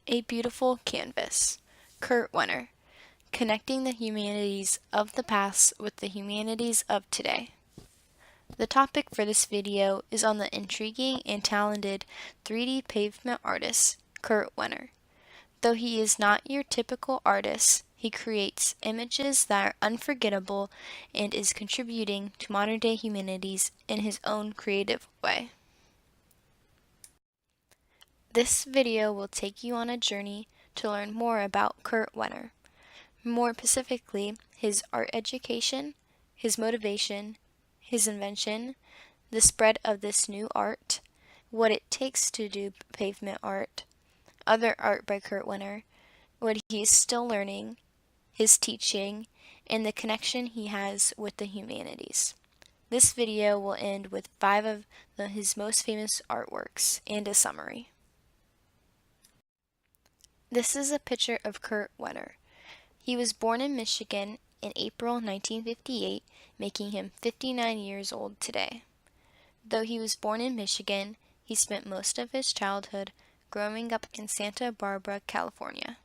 A Beautiful Canvas, Kurt Wenner, connecting the humanities of the past with the humanities of today. The topic for this video is on the intriguing and talented 3D pavement artist, Kurt Wenner. Though he is not your typical artist, he creates images that are unforgettable and is contributing to modern-day humanities in his own creative way. This video will take you on a journey to learn more about Kurt Wenner, more specifically his art education, his motivation, his invention, the spread of this new art, what it takes to do pavement art, other art by Kurt Wenner, what he is still learning, his teaching, and the connection he has with the humanities. This video will end with 5 of his most famous artworks and a summary. This is a picture of Kurt Wenner. He was born in Michigan in April 1958, making him 59 years old today. Though he was born in Michigan, he spent most of his childhood growing up in Santa Barbara, California.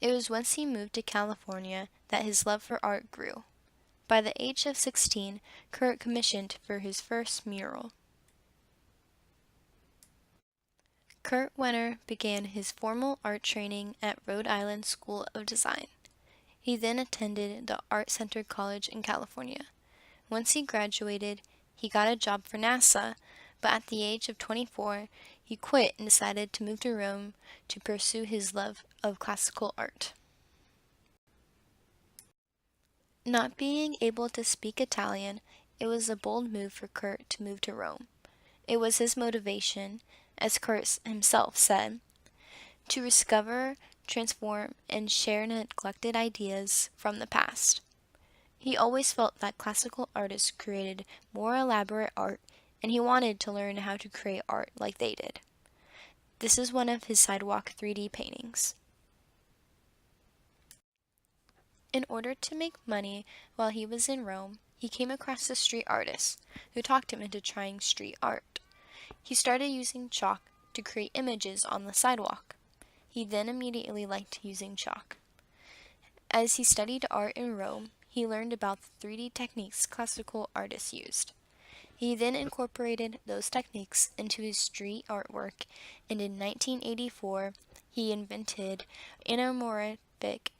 It was once he moved to California that his love for art grew. By the age of 16, Kurt commissioned for his first mural. Kurt Wenner began his formal art training at Rhode Island School of Design. He then attended the Art Center College in California. Once he graduated, he got a job for NASA, but at the age of 24, he quit and decided to move to Rome to pursue his love of classical art. Not being able to speak Italian, it was a bold move for Kurt to move to Rome. It was his motivation, as Kurt himself said, to discover, transform, and share neglected ideas from the past. He always felt that classical artists created more elaborate art, and he wanted to learn how to create art like they did. This is one of his sidewalk 3D paintings. In order to make money while he was in Rome, he came across a street artist who talked him into trying street art. He started using chalk to create images on the sidewalk. He then immediately liked using chalk. As he studied art in Rome, he learned about the 3D techniques classical artists used. He then incorporated those techniques into his street artwork, and in 1984, he invented anamorphic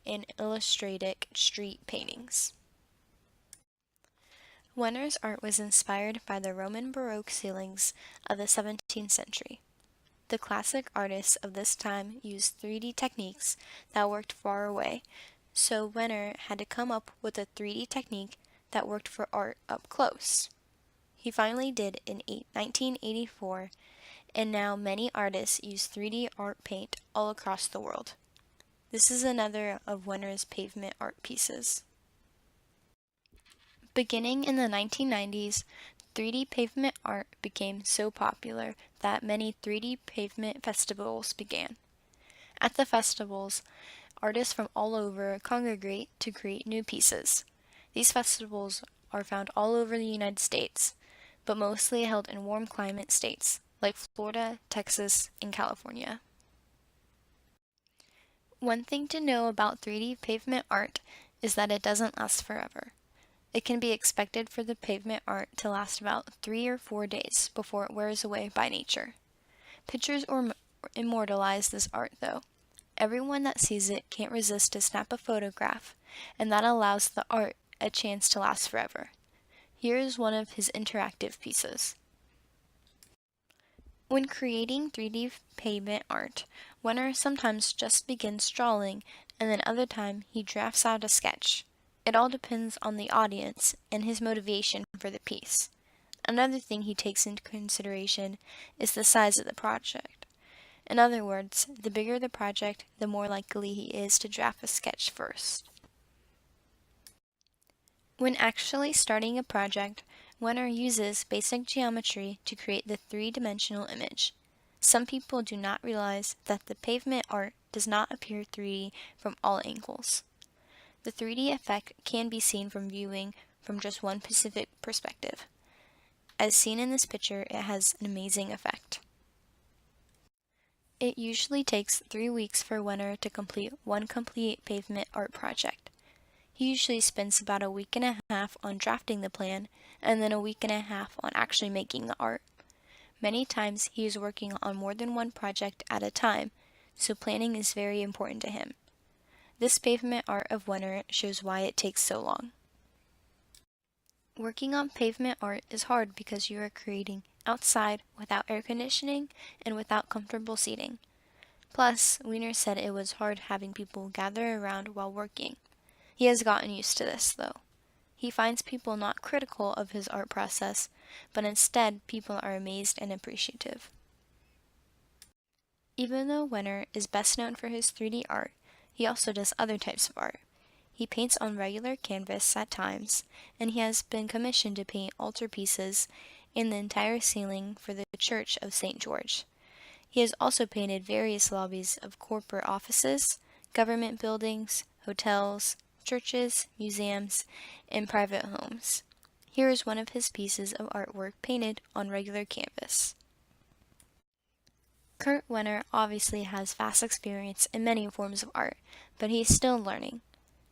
and illustratic street paintings. Wenner's art was inspired by the Roman Baroque ceilings of the 17th century. The classic artists of this time used 3D techniques that worked far away, so Wenner had to come up with a 3D technique that worked for art up close. He finally did in 1984, and now many artists use 3D art paint all across the world. This is another of Wenner's pavement art pieces. Beginning in the 1990s, 3D pavement art became so popular that many 3D pavement festivals began. At the festivals, artists from all over congregate to create new pieces. These festivals are found all over the United States, but mostly held in warm climate states like Florida, Texas, and California. One thing to know about 3D pavement art is that it doesn't last forever. It can be expected for the pavement art to last about 3 or 4 days before it wears away by nature. Pictures immortalize this art though. Everyone that sees it can't resist to snap a photograph, and that allows the art a chance to last forever. Here is one of his interactive pieces. When creating 3D pavement art, Wenner sometimes just begins drawing, and then other time he drafts out a sketch. It all depends on the audience and his motivation for the piece. Another thing he takes into consideration is the size of the project. In other words, the bigger the project, the more likely he is to draft a sketch first. When actually starting a project, Wenner uses basic geometry to create the 3-dimensional image. Some people do not realize that the pavement art does not appear 3D from all angles. The 3D effect can be seen from viewing from just one specific perspective. As seen in this picture, it has an amazing effect. It usually takes 3 weeks for Wenner to complete one complete pavement art project. He usually spends about a week and a half on drafting the plan, and then a week and a half on actually making the art. Many times he is working on more than one project at a time, so planning is very important to him. This pavement art of Wenner shows why it takes so long. Working on pavement art is hard because you are creating outside without air conditioning and without comfortable seating. Plus, Wiener said it was hard having people gather around while working. He has gotten used to this, though. He finds people not critical of his art process, but instead people are amazed and appreciative. Even though Wenner is best known for his 3D art, he also does other types of art. He paints on regular canvas at times, and he has been commissioned to paint altarpieces in the entire ceiling for the Church of St. George. He has also painted various lobbies of corporate offices, government buildings, hotels, churches, museums, and private homes. Here is one of his pieces of artwork painted on regular canvas. Kurt Wenner obviously has vast experience in many forms of art, but he is still learning.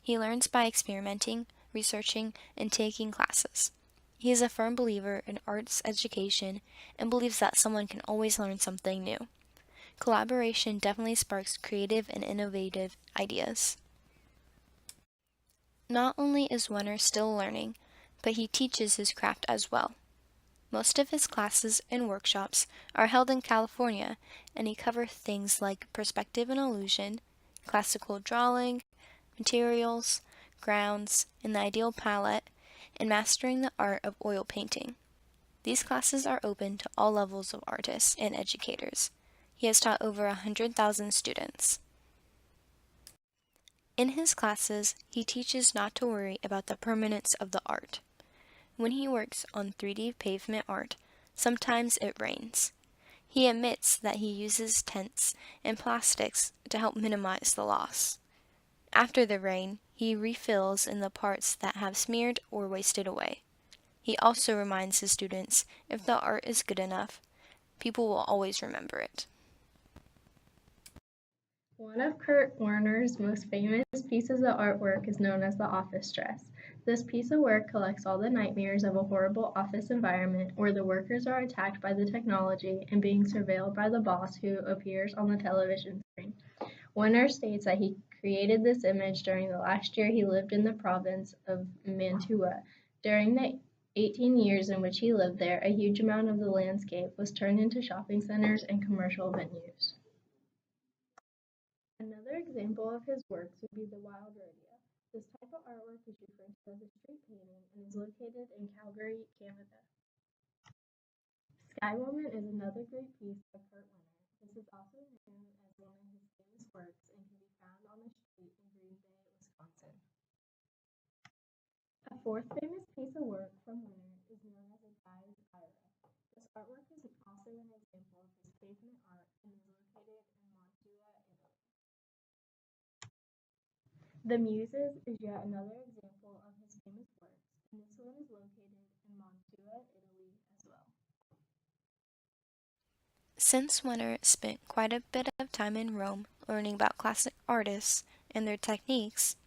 He learns by experimenting, researching, and taking classes. He is a firm believer in arts education and believes that someone can always learn something new. Collaboration definitely sparks creative and innovative ideas. Not only is Wenner still learning, but he teaches his craft as well. Most of his classes and workshops are held in California, and he covers things like perspective and illusion, classical drawing, materials, grounds, and the ideal palette, and mastering the art of oil painting. These classes are open to all levels of artists and educators. He has taught over 100,000 students. In his classes, he teaches not to worry about the permanence of the art. When he works on 3D pavement art, sometimes it rains. He admits that he uses tents and plastics to help minimize the loss. After the rain, he refills in the parts that have smeared or wasted away. He also reminds his students if the art is good enough, people will always remember it. One of Kurt Warner's most famous pieces of artwork is known as the office dress. This piece of work collects all the nightmares of a horrible office environment where the workers are attacked by the technology and being surveilled by the boss who appears on the television screen. Wenner states that he created this image during the last year he lived in the province of Mantua. During the 18 years in which he lived there, a huge amount of the landscape was turned into shopping centers and commercial venues. Another example of his works would be the Wild Rodeo. This type of artwork is referred to as a street painting and is located in Calgary, Canada. Sky Woman is another great piece by Kurt Wenner. This is also known as one of his famous works and can be found on the street in Green Bay, Wisconsin. A fourth famous piece of work from Wenner is known as a Guy's Ira. This artwork is also an example of his pavement art and is located in Mantua, Italy. The Muses is yet another example of his famous works, and this one is located in Mantua, Italy as well. Since Wenner spent quite a bit of time in Rome learning about classic artists and their techniques,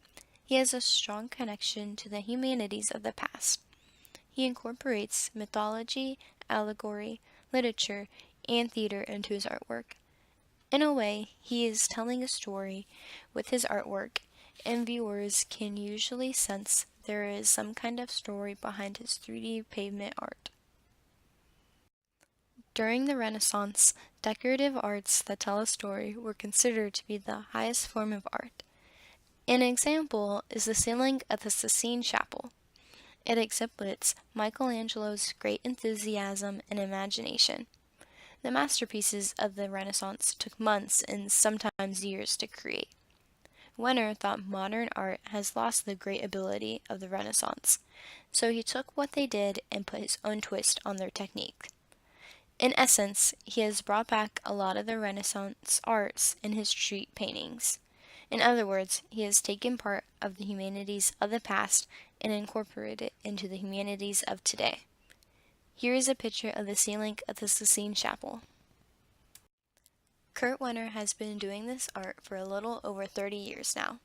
he has a strong connection to the humanities of the past. He incorporates mythology, allegory, literature, and theater into his artwork. In a way, he is telling a story with his artwork, and viewers can usually sense there is some kind of story behind his 3D pavement art. During the Renaissance, decorative arts that tell a story were considered to be the highest form of art. An example is the ceiling of the Sistine Chapel. It exhibits Michelangelo's great enthusiasm and imagination. The masterpieces of the Renaissance took months and sometimes years to create. Wenner thought modern art has lost the great ability of the Renaissance, so he took what they did and put his own twist on their technique. In essence, he has brought back a lot of the Renaissance arts in his street paintings. In other words, he has taken part of the humanities of the past and incorporated it into the humanities of today. Here is a picture of the ceiling of the Sistine Chapel. Kurt Wenner has been doing this art for a little over 30 years now.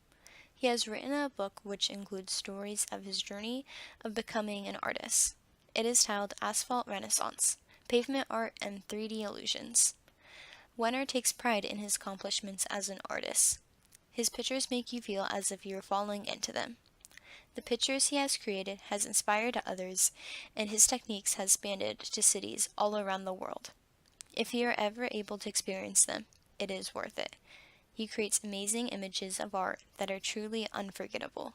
He has written a book which includes stories of his journey of becoming an artist. It is titled Asphalt Renaissance, Pavement Art and 3D Illusions. Wenner takes pride in his accomplishments as an artist. His pictures make you feel as if you are falling into them. The pictures he has created has inspired others, and his techniques has spanned to cities all around the world. If you are ever able to experience them, it is worth it. He creates amazing images of art that are truly unforgettable.